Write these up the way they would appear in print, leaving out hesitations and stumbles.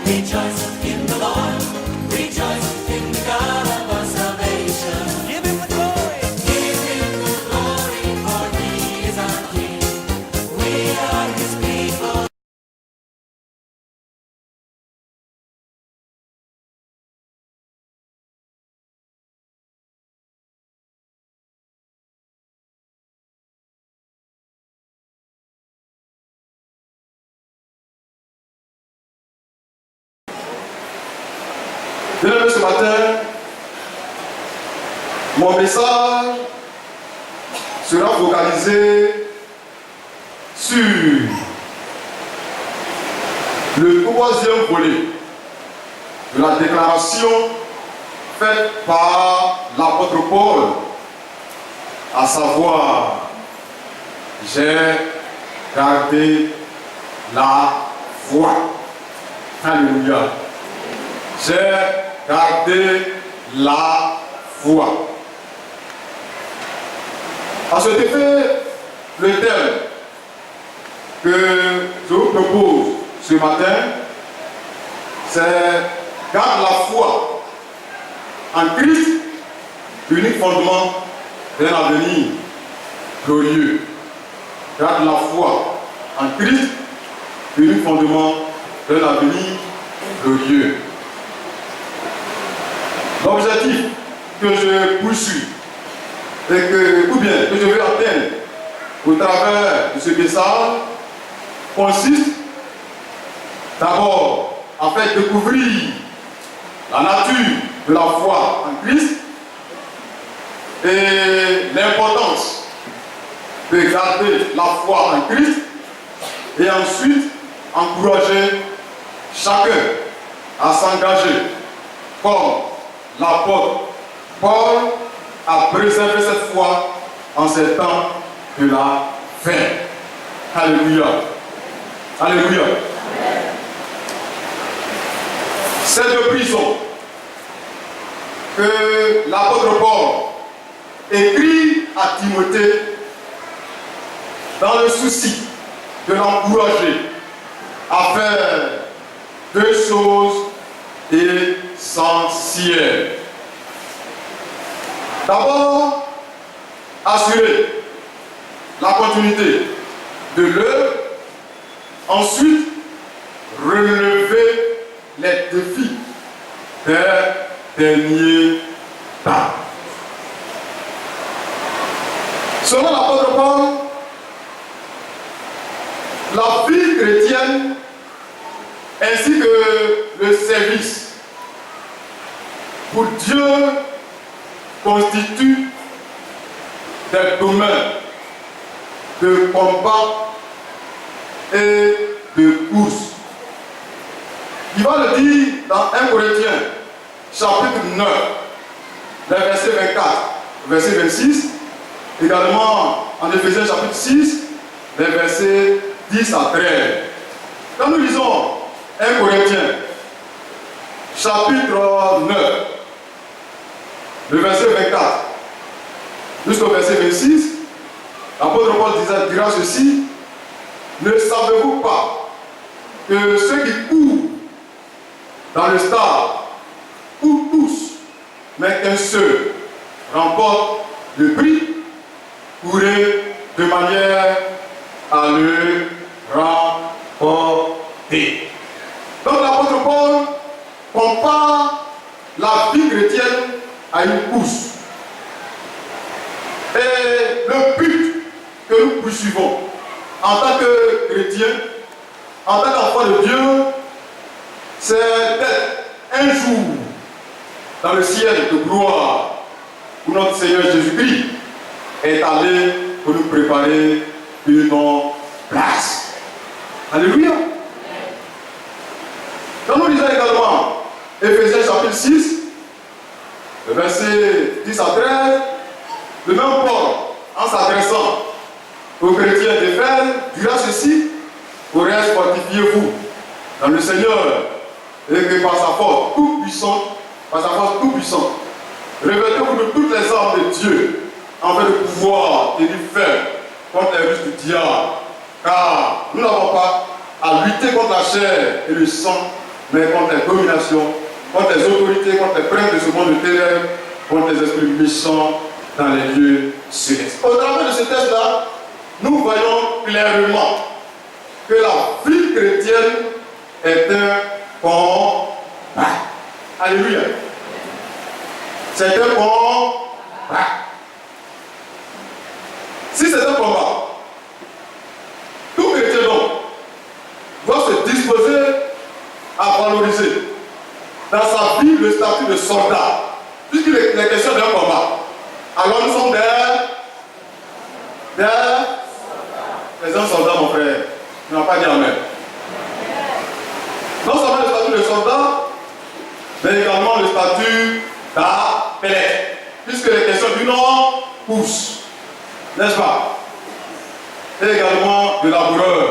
Rejoice in the Lord. Rejoice in the God of our salvation. Give him the glory. Give him the glory, for he is our King. We are his people. Bien-aimés, ce matin, mon message sera focalisé sur le troisième volet de la déclaration faite par l'apôtre Paul, à savoir, j'ai gardé la foi. Alléluia. J'ai gardé la foi. À cet effet, le thème que je vous propose ce matin, c'est garde la foi en Christ, unique fondement d'un avenir glorieux. Garde la foi en Christ, unique fondement d'un avenir glorieux. L'objectif que je poursuis et que je veux atteindre au travers de ce message consiste d'abord à faire découvrir la nature de la foi en Christ et l'importance de garder la foi en Christ et ensuite encourager chacun à s'engager comme l'apôtre Paul a préservé cette foi en ces temps de la fin. Alléluia. Alléluia. C'est de prison que l'apôtre Paul écrit à Timothée dans le souci de l'encourager à faire deux choses essentielles. D'abord, assurer la continuité de l'œuvre. Ensuite, relever les défis des derniers temps. Selon l'apôtre Paul, la vie chrétienne ainsi que le service pour Dieu constituent des domaines de combat et de course. Il va le dire dans 1 Corinthiens, chapitre 9, les versets 24, verset 26, également en Éphésiens, chapitre 6, les versets 10 à 13. Quand nous lisons 1 Corinthiens, chapitre 9, le verset 24 jusqu'au verset 26, l'apôtre Paul dira ceci: ne savez-vous pas que ceux qui courent dans le stade courent tous, mais qu'un seul remporte le prix? Courez de manière à le remporter. Donc l'apôtre Paul compare la vie chrétienne à une course. Et le but que nous poursuivons en tant que chrétiens, en tant qu'enfants de Dieu, c'est d'être un jour dans le ciel de gloire où notre Seigneur Jésus-Christ est allé pour nous préparer une place. Alléluia. Quand nous lisons également Éphésiens chapitre 6, le verset 10 à 13, le même Paul, en s'adressant aux chrétiens d'Éphèse, dira ceci: pour reste fortifiez-vous dans le Seigneur, et que par sa force tout puissante, revêtez-vous de toutes les armes de Dieu, afin de pouvoir tenir ferme contre les ruses du diable. Car nous n'avons pas à lutter contre la chair et le sang, mais contre les dominations, contre les autorités, contre les princes de ce monde de ténèbres, contre les esprits méchants dans les lieux célestes. Au travers de ce texte-là, nous voyons clairement que la vie chrétienne est un combat. Alléluia. C'est un combat. Si c'est un combat, tout chrétien donc doit se disposer à valoriser dans sa vie le statut de soldat, puisqu'il est question d'un combat. Alors nous sommes des soldats, mon frère. Tu n'as pas dit amen. Non seulement le statut de soldat, mais également le statut d'athlète, puisque les questions du nom poussent, n'est-ce pas? Et également de laboureur.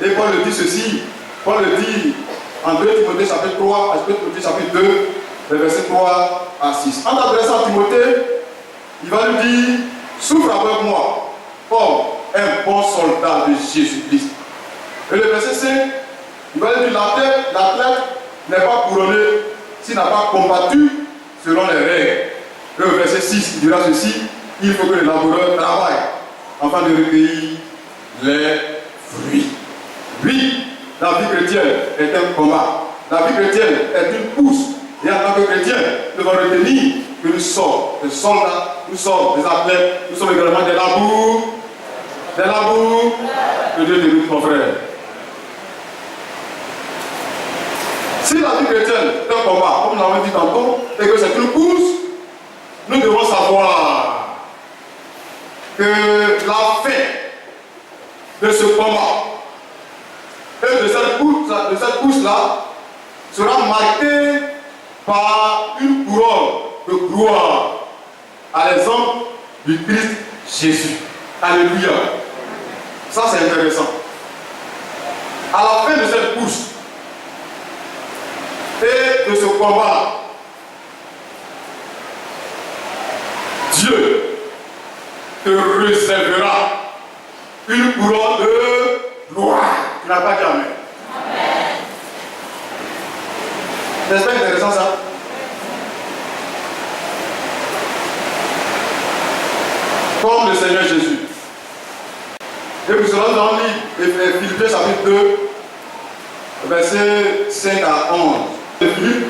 Et Paul le dit ceci, Paul le dit en 2 Timothée chapitre 3, 2 Timothée chapitre 2, les versets 3 à 6. En adressant à Timothée, il va lui dire, souffre avec moi, comme un bon soldat de Jésus-Christ. Et le verset 5, il va lui dire, l'athlète n'est pas couronné s'il n'a pas combattu selon les règles. Et le verset 6, il dira ceci, il faut que le laboureur travaille afin de recueillir les fruits. Oui, la vie chrétienne est un combat. La vie chrétienne est une course. Et en tant que chrétien, nous devons retenir que nous sommes des soldats, nous sommes des athlètes, nous sommes également des labours. Des labours. Que Dieu débute, mon frère. Si la vie chrétienne est un combat, comme nous l'avons dit tantôt, et que c'est une course, nous devons savoir que la fin de ce combat et de cette course-là sera marquée par une couronne de gloire à l'exemple du Christ Jésus. Alléluia. Ça c'est intéressant. À la fin de cette course et de ce combat, Dieu te réservera une couronne de gloire. Tu n'as pas dit amen. N'est-ce pas intéressant ça? Comme le Seigneur Jésus. Et vous serez dans le livre Philippiens chapitre 2, versets 5 à 11. De Philippe,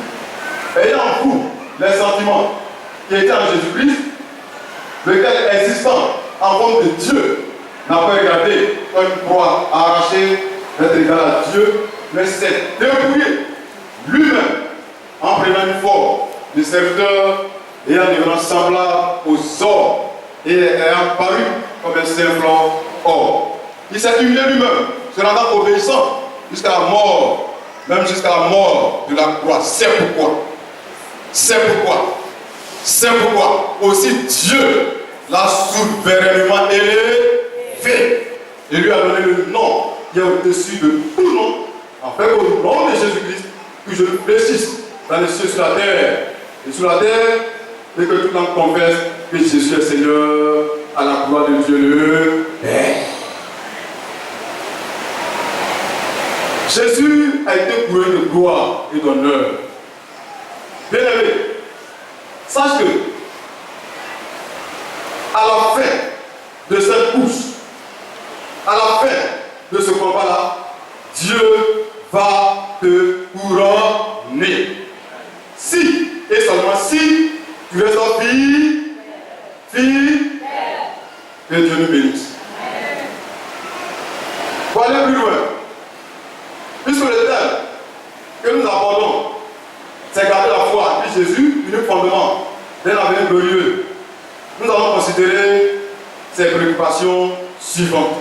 ayant en vous les sentiments qui étaient en Jésus-Christ, lequel existant en forme de Dieu, n'a pas regardé comme une proie arrachée d'être égal à Dieu, mais s'est débrouillé lui-même en prenant une forme de serviteur et en devenant semblable aux hommes et ayant paru comme un simple homme. Il s'est humilié lui-même, se rendant obéissant jusqu'à la mort, même jusqu'à la mort de la croix. C'est pourquoi aussi Dieu l'a souverainement élevé et lui a donné le nom qui est au-dessus de tout nom, afin qu'au nom de Jésus-Christ, que je le précise dans les cieux, sur la terre et sous la terre, et que tout le monde confesse que Jésus est Seigneur à la gloire de Dieu le Père. Jésus a été couronné de gloire et d'honneur. Bien-aimé, sache que à la fin de cette course, à la fin de ce combat-là, Dieu va te couronner. Si, et seulement si, tu es sa fille, que Dieu nous bénisse. Pour aller plus loin, puisque le thème que nous abordons, c'est garder la foi en Christ Jésus, unique fondement d'un avenir glorieux, nous allons considérer ces préoccupations suivantes.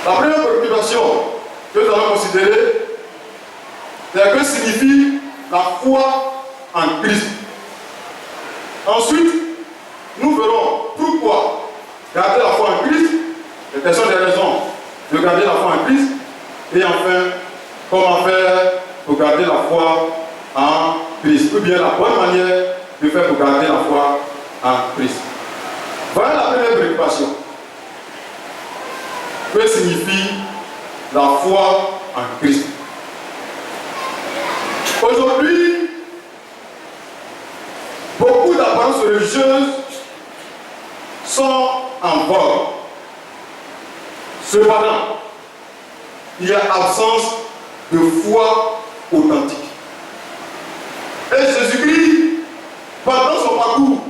La première préoccupation que nous allons considérer, c'est que signifie la foi en Christ. Ensuite, nous verrons pourquoi garder la foi en Christ, et quelles sont les raisons de garder la foi en Christ, et enfin, comment faire pour garder la foi en Christ, ou bien la bonne manière de faire pour garder la foi en Christ. Voilà la première préoccupation. Que signifie la foi en Christ? Aujourd'hui, beaucoup d'apparences religieuses sont en vogue. Cependant, il y a absence de foi authentique. Et Jésus-Christ, pendant son parcours,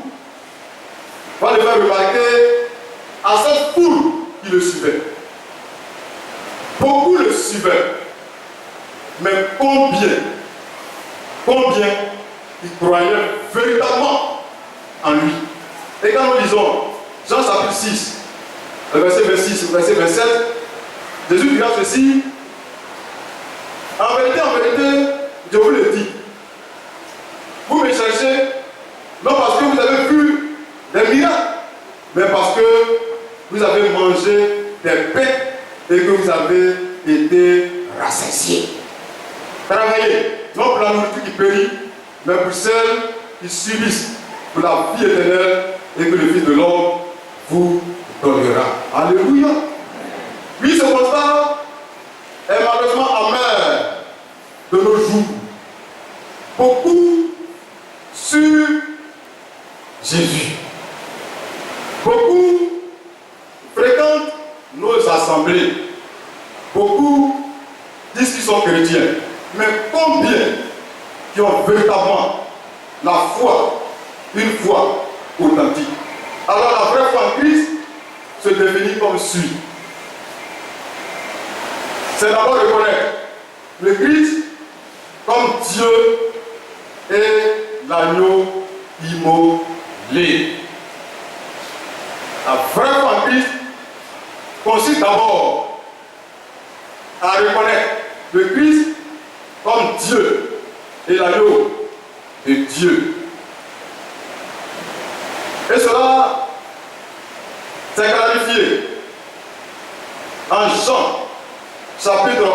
va le faire remarquer à cette foule qui le suivait. Beaucoup le suivaient. Mais combien ils croyaient véritablement en lui? Et quand nous lisons Jean chapitre 6, le verset 26, le verset 27, Jésus dira ceci: en vérité, je vous le dis, vous me cherchez non parce que vous avez vu des miracles, mais parce que vous avez mangé des pains et que vous avez été rassasiés. Travaillez, non pour la nourriture qui périt, mais pour celles qui subissent pour la vie éternelle et que le Fils de l'homme vous donnera. Alléluia. Oui, ce constat est malheureusement amer de nos jours. Beaucoup sur Jésus. Beaucoup fréquentent nos assemblées. Beaucoup disent qu'ils sont chrétiens. Mais combien qui ont véritablement la foi, une foi authentique? Alors la vraie foi en Christ se définit comme suit. C'est d'abord reconnaître le Christ comme Dieu et l'agneau immolé. La vraie foi en Christ consiste d'abord à reconnaître le Christ comme Dieu et l'agneau de Dieu. Et cela s'est clarifié en Jean chapitre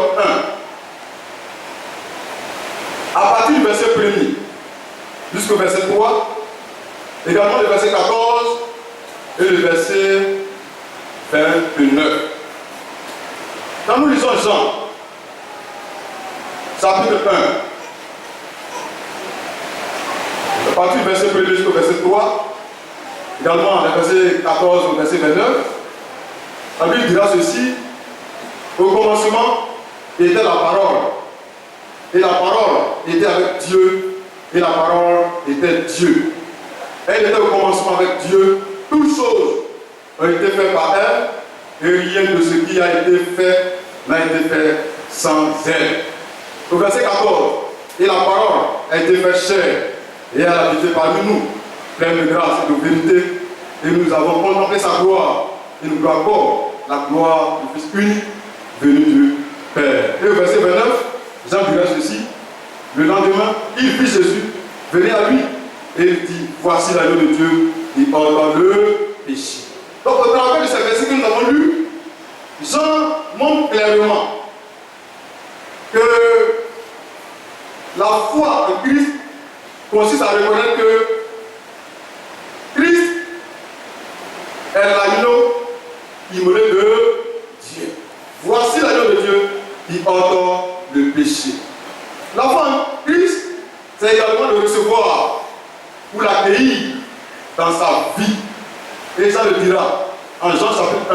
1, à partir du verset 1er jusqu'au verset 3, également le verset 14 et le verset 29. Quand nous lisons Jean chapitre 1, à partir du verset 1 jusqu'au verset 3, également le verset 14 au verset 29, la Bible dira ceci: au commencement était la parole, et la parole était avec Dieu, et la parole était Dieu. Elle était au commencement avec Dieu, toutes choses ont été faites par elle, et rien de ce qui a été fait n'a été fait sans elle. Au verset 14, et la parole a été faite chair, et elle a habité parmi nous, pleine de grâce et de vérité, et nous avons contemplé sa gloire, et nous glorifions la gloire du Fils unique venu du Père. Et au verset 29, Jean dira ceci: le lendemain, il vit Jésus venir à lui, et il dit: voici l'agneau de Dieu qui ôte le péché. Donc au travers de ces versets que nous avons lus, Jean montre clairement que la foi en Christ consiste à reconnaître que Christ est l'agneau immolé de Dieu. Voici l'agneau de Dieu qui ôte le péché. La foi en Christ, c'est également de recevoir ou l'accueillir dans sa vie. Et ça le dira en Jean chapitre 1,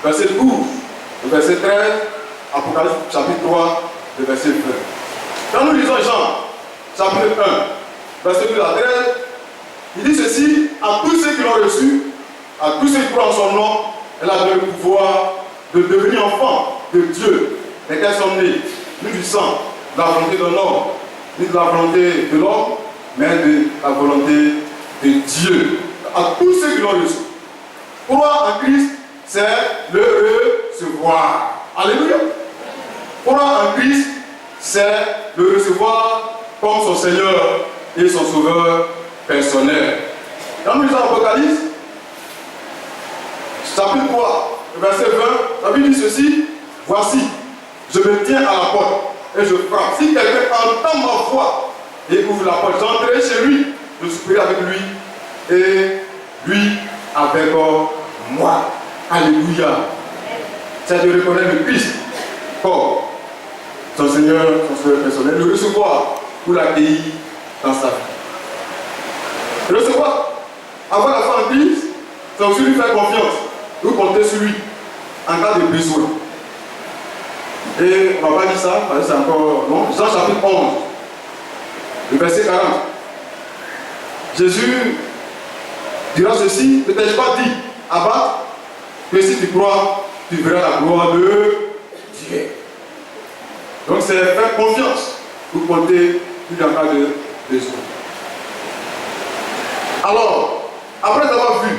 verset 12, le verset 13, Apocalypse chapitre 3, le verset 20. Quand nous lisons Jean chapitre 1, verset 12 à 13, il dit ceci: à tous ceux qui l'ont reçu, à tous ceux qui croient en son nom, elle a donné le pouvoir de devenir enfants de Dieu, lesquels sont nés, ni du sang, de la volonté de l'homme, ni de la volonté de l'homme, mais de la volonté de Dieu. À tous ceux qui l'ont reçu. Croire en Christ, c'est le recevoir. Alléluia. Croire en Christ, c'est le recevoir comme son Seigneur et son Sauveur personnel. Quand nous lisons Apocalypse, chapitre 3, verset 20, la Bible dit ceci: voici, je me tiens à la porte et je frappe. Si quelqu'un entend ma voix et ouvre la porte, j'entrerai chez lui, je souperai avec lui et lui avec moi. Alléluia. C'est de reconnaître le Christ comme son Seigneur, son Sauveur personnel, le recevoir pour l'accueillir dans sa vie. Et recevoir, avoir la foi en Christ, c'est aussi lui faire confiance, nous compter sur lui en cas de besoin. Et on ne va pas dire ça, parce que c'est encore long. Jean chapitre 11, le verset 40. Jésus dira ceci, ne t'ai-je pas dit, abattre, que si tu crois, tu verras la gloire de Dieu. Donc c'est faire confiance pour compter tout en cas de besoin. Alors, après avoir vu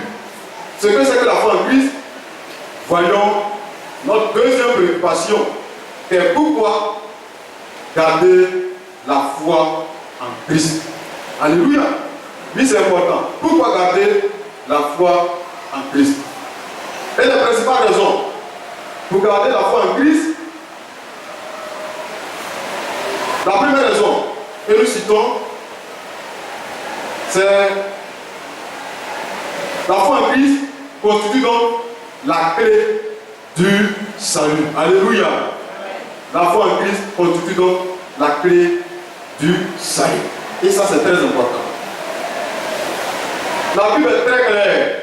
ce que c'est que la foi en Christ, voyons notre deuxième préoccupation, qui est pourquoi garder la foi en Christ. Alléluia. Oui, c'est important. Pourquoi garder la foi en Christ? Et la principale raison pour garder la foi en Christ, la première raison que nous citons, c'est la foi en Christ constitue donc la clé du salut. Alléluia. La foi en Christ constitue donc la clé du salut. Et ça, c'est très important. La Bible est très claire.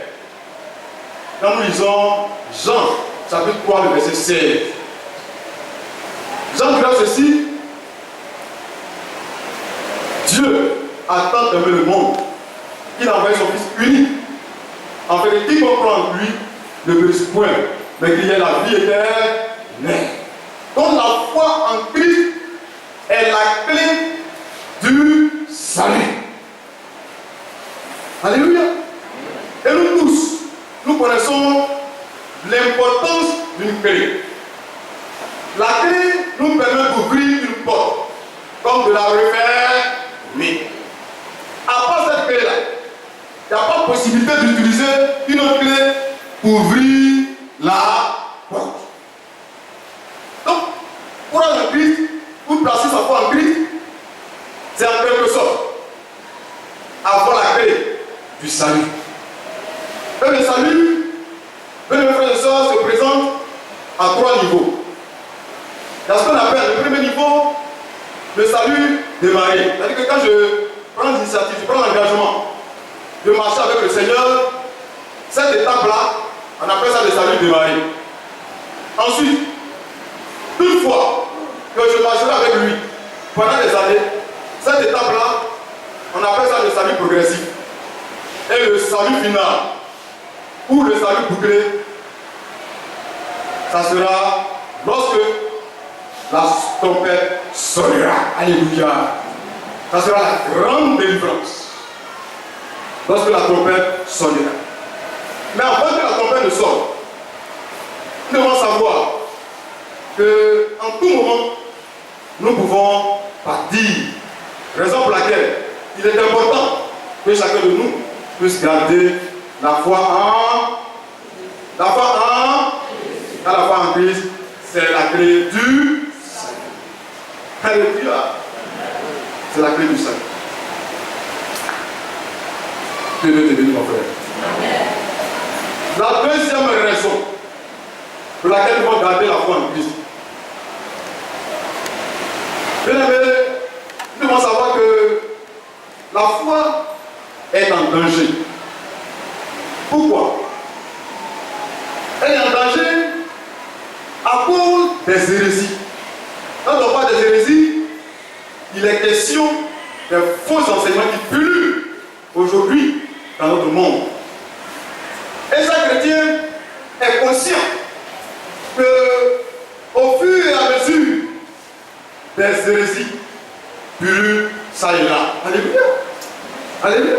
Quand nous lisons Jean, chapitre 3, le verset 16. Jean dira ceci: Dieu a tant aimé le monde qu'il a envoyé son Fils unique, afin que quiconque croit en lui ne périsse point, mais qu'il y ait la vie éternelle. Donc la foi en Christ est la clé du salut. Alléluia. Et nous tous, nous connaissons l'importance d'une clé. La clé nous permet d'ouvrir une porte, comme de la refermer. À part cette clé-là, il n'y a pas de possibilité d'utiliser une autre clé pour ouvrir la porte. Donc, pour aller en Christ, pour placer sa foi en Christ, c'est en quelque sorte avoir la clé du salut. Et le salut, mes frères et sœurs, se présente à 3 niveaux. Il y a ce qu'on appelle le premier niveau, le salut démarré. C'est-à-dire que quand je prends l'initiative, je prends l'engagement de marcher avec le Seigneur, cette étape-là, on appelle ça le salut démarré. Ensuite, une fois que je marcherai avec lui pendant des années, cette étape-là, on appelle ça le salut progressif. Et le salut final, ou le salut bouclé, ça sera lorsque la trompette sonnera. Alléluia. Ça sera la grande délivrance. Lorsque la trompette sonnera. Mais avant que la trompette ne sonne, nous devons savoir qu'en tout moment, nous pouvons partir. Raison pour laquelle il est important que chacun de nous puisse garder la foi en car la foi en Christ, c'est la clé du salut. Alléluia. C'est la clé du salut. Dieu te bénisse, mon frère. La deuxième raison pour laquelle nous devons garder la foi en Christ. Bien aimé, nous devons savoir que la foi est en danger. Pourquoi? Elle est en danger à cause des hérésies. Quand on parle des hérésies, il est question des faux enseignements qui pullulent aujourd'hui dans notre monde. Et chaque chrétien est conscient que au fur et à mesure des hérésies pullulent ça et là. Alléluia. Alléluia.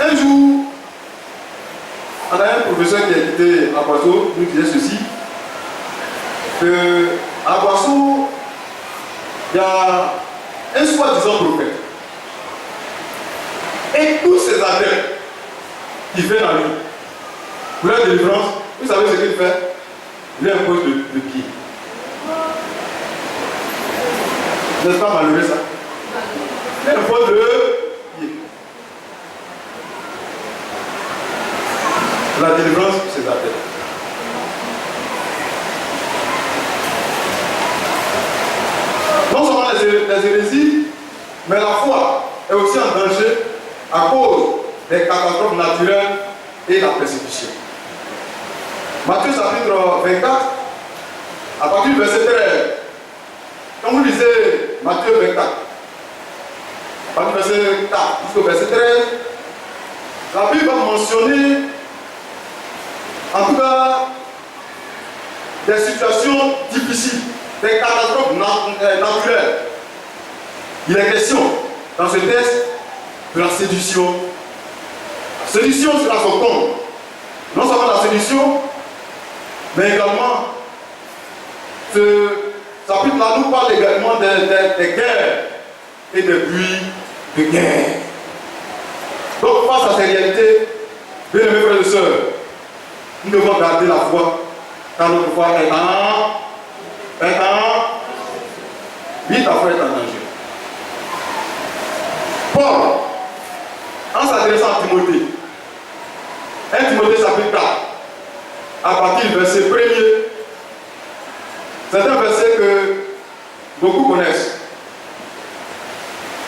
Un jour, on a un professeur qui a quitté Aguasso, nous disait ceci, que à Aguasso, il y a un soi-disant prophète. Et tous ces adeptes qui viennent à lui, pour la délivrance, vous savez ce qu'il fait? Il lui impose le pied. N'est-ce pas malheureux ça? Il lui impose le pied. La délivrance, c'est la tête. les hérésies, mais la foi est aussi en danger à cause des catastrophes naturelles et la persécution. Matthieu chapitre 24, à partir du verset 13. Quand vous lisez Matthieu 24, à partir du verset 4 jusqu'au verset 13, la Bible va mentionner, en tout cas, des situations difficiles, des catastrophes naturelles. Il est question dans ce texte de la séduction. La séduction sera son compte. Non seulement la séduction, mais également, ce chapitre-là nous parle également des guerres et des bruits de guerre. Donc, face à ces réalités, bien aimés frères et sœurs, nous devons garder la foi, car notre foi est en oui, ta foi est en danger. Paul, en s'adressant à Timothée, 1 Timothée chapitre 4, à partir du verset 1er, c'est un verset que beaucoup connaissent.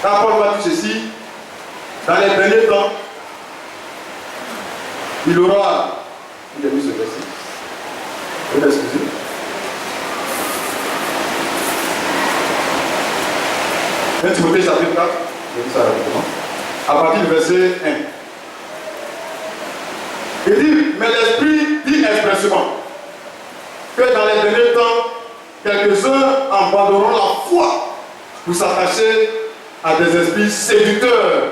Quand Paul va dire ceci, dans les derniers temps, il aura. Il a vu ce verset. Vous m'excusez. Timothée chapitre 4, je dis ça rapidement, à partir du verset 1. Il dit, mais l'Esprit dit expressément que dans les derniers temps, quelques-uns abandonneront la foi pour s'attacher à des esprits séducteurs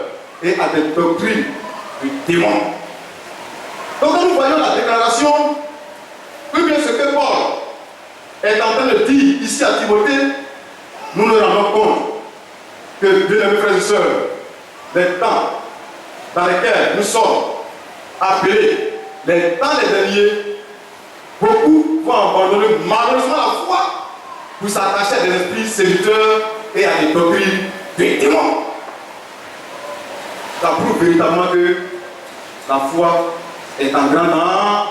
et à des doctrines du démon. Donc quand nous voyons la déclaration, ou bien ce que Paul est en train de dire ici à Timothée, nous nous rendons compte que, bien aimés frères et sœurs, les temps dans lesquels nous sommes appelés, les temps les derniers, beaucoup vont abandonner malheureusement la foi pour s'attacher à des esprits séducteurs et à des doctrines des démons. Ça prouve véritablement que la foi est en grand danger.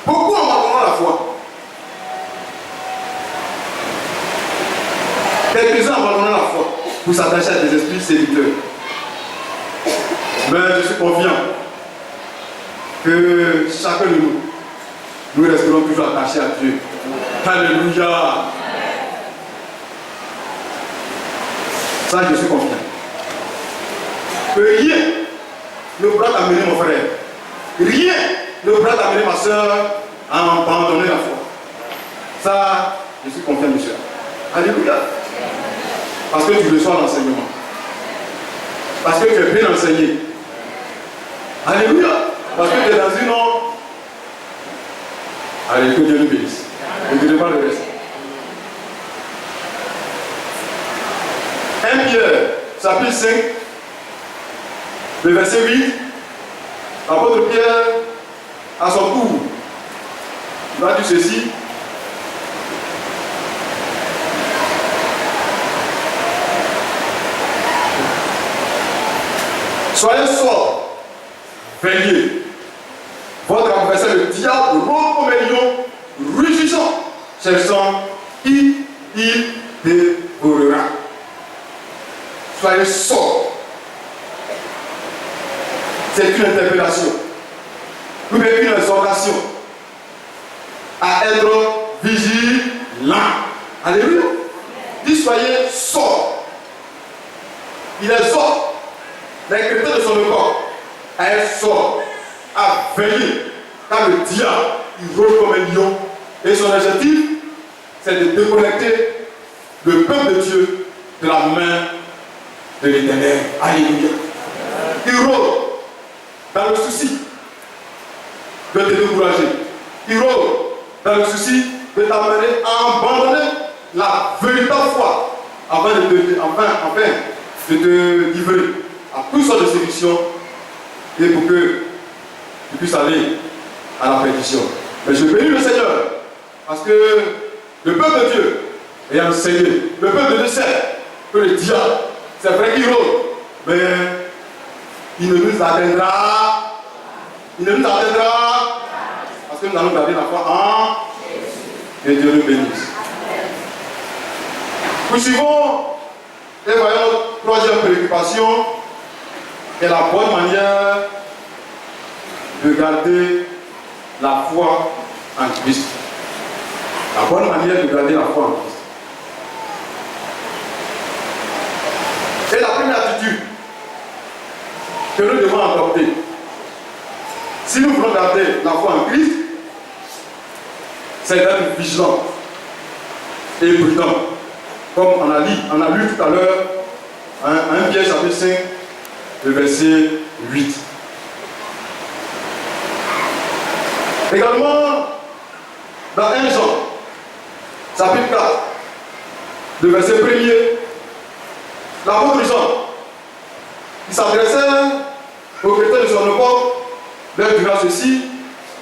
Beaucoup abandonnent la foi. Quelques-uns abandonnent la foi pour s'attacher à des esprits séducteurs. Mais je suis confiant que chacun de nous resterons toujours attachés à Dieu. Alléluia. Ça, je suis confiant. Que rien ne pourra t'amener, mon frère. Rien ne pourra t'amener, ma soeur, à abandonner la foi. Ça, je suis confiant, monsieur. Alléluia. Parce que tu reçois l'enseignement. Parce que tu es bien enseigné. Alléluia. Parce que tu es dans une ordre. Allez, que Dieu nous bénisse. Ne dirai pas le reste. 1 Pierre, chapitre 5, le verset 8. L'apôtre Pierre, à son tour, il va dire ceci. Soyez sobres, veillez. Votre adversaire, le diable, rôde comme un lion, rugissant, cherchant qui il dévorera. Soyez sobres. C'est une interpellation. Nous avons une exhortation à être vigilant. Alléluia. Dit soyez sobres. Il exhorte les chrétiens de son corps à être sobres, à veiller, car le diable, il rôde comme un lion. Et son objectif, c'est de déconnecter le peuple de Dieu de la main de l'Éternel. Alléluia. Il rôde dans le souci de te décourager. Il rôde dans le souci de t'amener à abandonner la véritable foi afin de te livrer à toutes sortes de séductions et pour que tu puisses aller à la perdition. Mais je bénis le Seigneur parce que le peuple de Dieu est enseigné. Le peuple de Dieu sait que le diable, c'est vrai qu'il rôde, mais il ne nous atteindra. Il ne nous atteindra parce que nous allons garder la foi en Jésus. Que Dieu nous bénisse. Poursuivons et voyons notre troisième préoccupation, qui est la bonne manière de garder la foi en Christ. La bonne manière de garder la foi en Christ. Et la première attitude que nous devons adopter, si nous voulons garder la foi en Christ, c'est d'être vigilant et prudent. Comme on a lu tout à l'heure, 1 Pierre chapitre 5, le verset 8. Également, dans 1 Jean, chapitre 4, le verset 1er, l'apôtre Jean, il s'adressait aux chrétiens de son époque, leur dira ceci: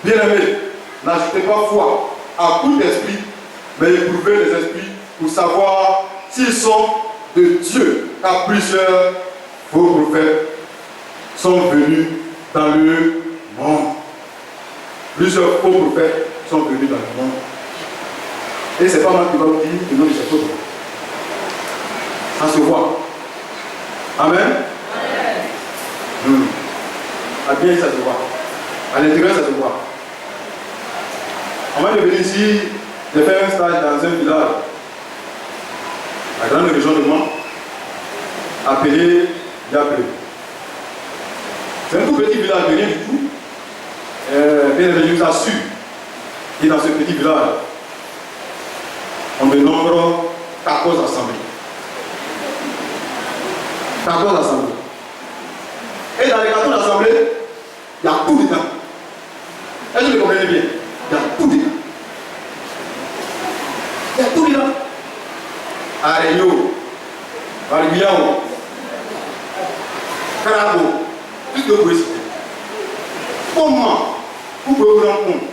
bien-aimés, n'ajoutez pas foi à tout esprit, mais éprouvez les esprits pour savoir s'ils sont de Dieu, car plusieurs faux prophètes sont venus dans le monde. Plusieurs faux prophètes sont venus dans le monde. Et c'est pas moi qui va vous dire le nom de ces faux prophètes. Ça se voit. Amen. À bien, ça se voit. À l'intérieur, ça se voit. On m'a venu ici, j'ai fait un stage dans un village, la grande région de Mans, appelé Diablé. C'est un tout petit village, de rien du tout. Bien évidemment, je vous assure que dans ce petit village, on dénombre 14 assemblées. 14 assemblées. Et dans les 14 assemblées, il y a tout dedans. Est-ce que vous comprenez bien? Il y a tout dedans. Il y a tout dedans. Areyo, Barbiao, Carabo, tout ce que vous pouvez citer. Comment vous pouvez vous rendre compte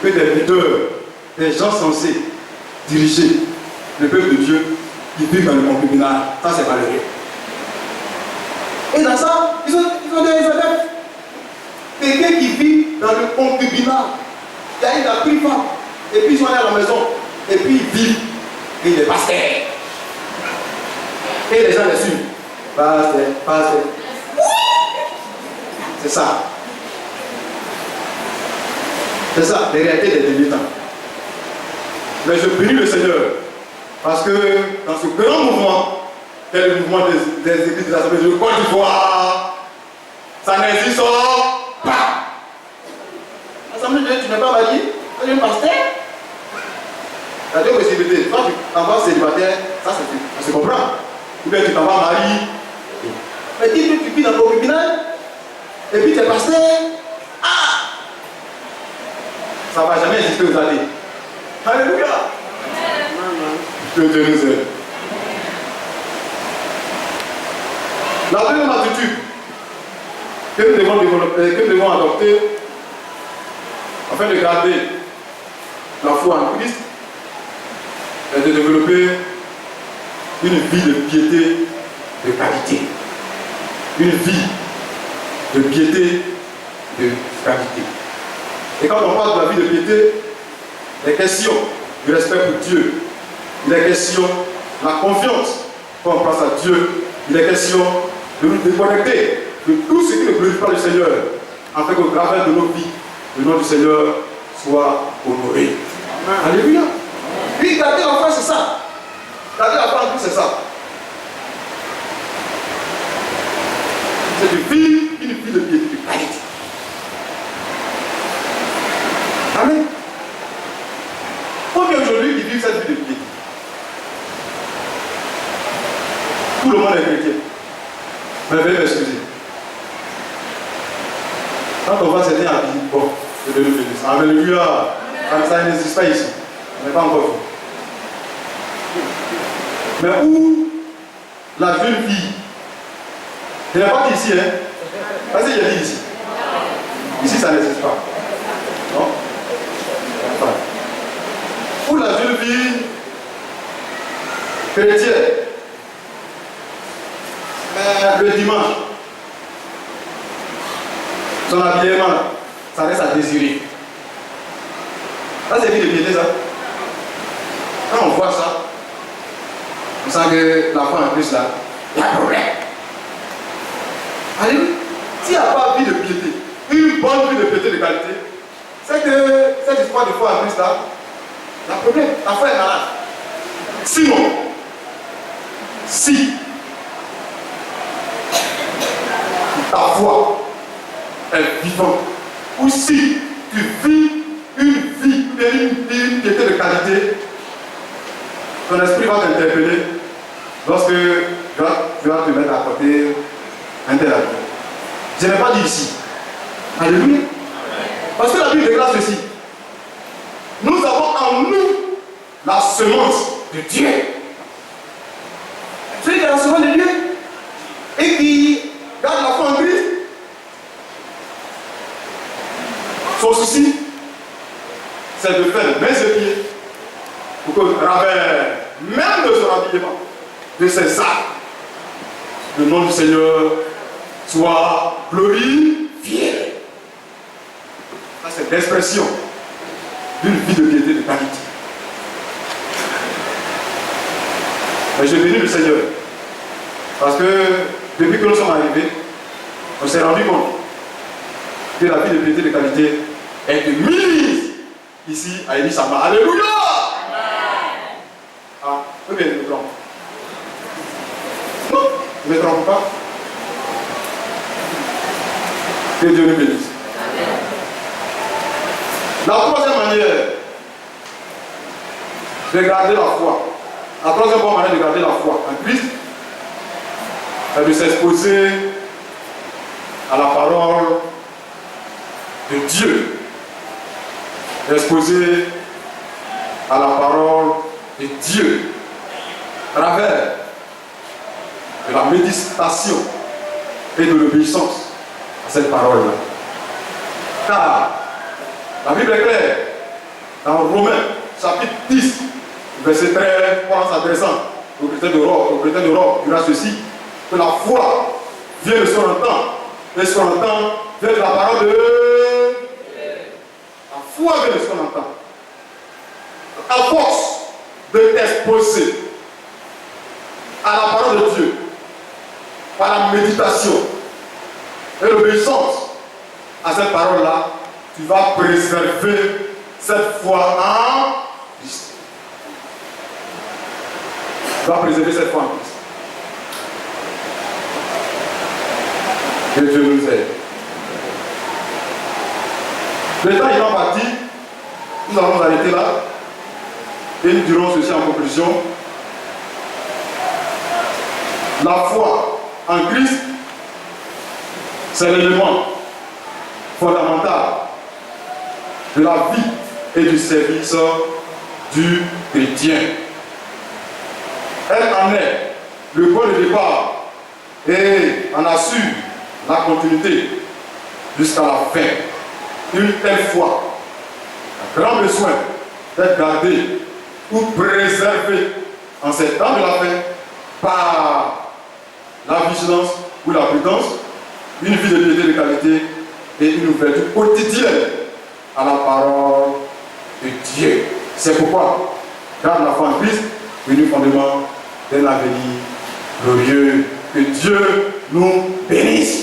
que des leaders, des gens censés diriger le peuple de Dieu, qui vivent dans le concubinage? Ça, c'est malheureux. Et dans ça, ils ont des adeptes. Quelqu'un qui vit dans le concubinage, il y a une pris femme, et puis ils sont allés à la maison, et puis ils vivent, et il est pasteur. Et les gens les suivent. Pasteur. C'est ça. C'est ça, les réalités des militants. Mais je bénis le Seigneur, parce que dans ce grand mouvement, qui est le mouvement des églises de l'Assemblée de Côte d'Ivoire, ça n'existe pas. L'Assemblée de Dieu, tu n'es pas marié, tu es un pasteur. Il y a deux possibilités. Soit tu t'en vas célibataire, ça se comprend. Ou bien tu t'en vas marié. Mais dis que tu vis dans le concubinage, et puis tu es pasteur. Ah! Ça ne va jamais exister aux années. Alléluia! Que Dieu nous aide. La deuxième attitude que nous devons développer, que nous devons adopter, afin de garder la foi en Christ, est de développer une vie de piété de qualité. Une vie de piété de qualité. Et quand on parle de la vie de piété, il est question du respect pour Dieu. Il est question de la confiance quand on passe à Dieu. Il est question de nous déconnecter de tout ce qui ne glorifie pas le Seigneur, afin qu'au travers de nos vies, le nom du Seigneur soit honoré. Alléluia. Puis garder la foi, c'est ça. Garder la foi en Christ, c'est ça. C'est une vie de piété de qualité. Amen. Combien aujourd'hui ils vivent cette vie de piété? Tout le monde est chrétien. Mais veuillez m'excuser. Quand on voit certains habits, bon, je vais le bénir. Alléluia. Ça n'existe pas ici. On n'est pas encore vu. Mais où la jeune fille, je n'ai pas dit ici, hein? Parce que j'ai dit ici. Ici, ça n'existe pas. Non? Enfin. Où la jeune fille chrétienne, le dimanche, son habillement, ça reste à désirer. Ça, c'est vie de piété, ça. Quand on voit ça, On sent que la foi en Christ là, il y a un problème. Alléluia. S'il n'y a pas vie de piété, une bonne vie de piété de qualité, c'est que cette histoire de foi en Christ là, il y a un problème. La foi est malade. Sinon, si ta foi est vivante, ou si tu vis une piété de qualité, ton esprit va t'interpeller lorsque tu vas te mettre à côté un tel ami. Je n'ai pas dit ici. Alléluia. Parce que la Bible déclare ceci. Nous avons en nous la semence de Dieu. Celui qui a la semence de Dieu et qui garde la foi en Christ, son souci, c'est de faire mains et pieds pour que, à travers même de son habillement, de ses actes, le nom du Seigneur soit glorifié. Ça, c'est l'expression d'une vie de piété de qualité. Mais j'ai béni le Seigneur. Parce que depuis que nous sommes arrivés, on s'est rendu compte que la vie de piété de qualité est mise ici à Elisama. Alléluia! Ah, oui, mais je me trompe. Non, je ne me trompe pas. Que Dieu nous bénisse. La troisième manière de garder la foi, la troisième bonne manière de garder la foi en Christ, c'est de s'exposer à la parole de Dieu. D'exposer à la parole de Dieu à travers de la méditation et de l'obéissance à cette parole-là. Car la Bible est claire dans Romains chapitre 10, verset 13, en s'adressant aux chrétiens d'Europe, il y aura ceci, que la foi vient de ce qu'on entend, et ce qu'on entend vient de la parole de Dieu. La foi vient de ce qu'on entend. À force de t'exposer à la parole de Dieu, par la méditation et l'obéissance à cette parole-là, tu vas préserver cette foi en Christ. Tu vas préserver cette foi en Christ. Que Dieu nous aide. Le temps étant parti, nous allons nous arrêter là. Et nous dirons ceci en conclusion. La foi en Christ, c'est l'élément fondamental de la vie et du service du chrétien. Elle en est le point de départ et en assure la continuité jusqu'à la fin. Une telle foi a grand besoin d'être gardée ou préservée en ces temps de la fin par la vigilance ou la prudence, une vie de piété de qualité et une ouverture quotidienne à la parole de Dieu. C'est pourquoi garde la foi en Christ, venu fondement d'un avenir glorieux. Que Dieu nous bénisse.